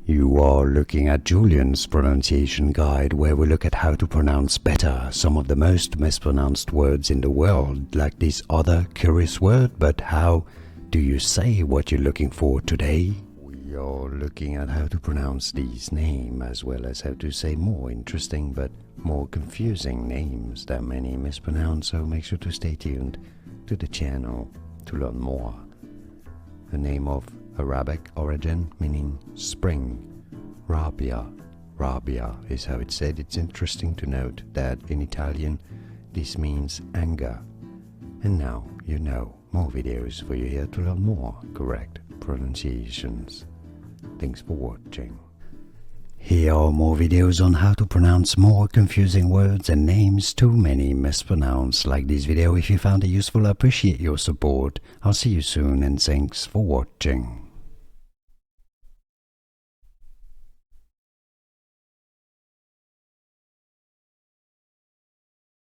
You are looking at Julian's pronunciation guide, where we look at how to pronounce better some of the most mispronounced words in the world, like this other curious word. But how do you say what you're looking for today? We are looking at how to pronounce these names, as well as how to say more interesting but more confusing names that many mispronounce, so make sure to stay tuned to the channel to learn more. The name of Arabic origin meaning spring, Rabia. Rabia is how it's said. It's interesting to note that in Italian this means anger. And now you know. More videos for you here to learn more correct pronunciations. Thanks for watching. Here are more videos on how to pronounce more confusing words and names too many mispronounced. Like this video if you found it useful. I appreciate your support. I'll see you soon and thanks for watching.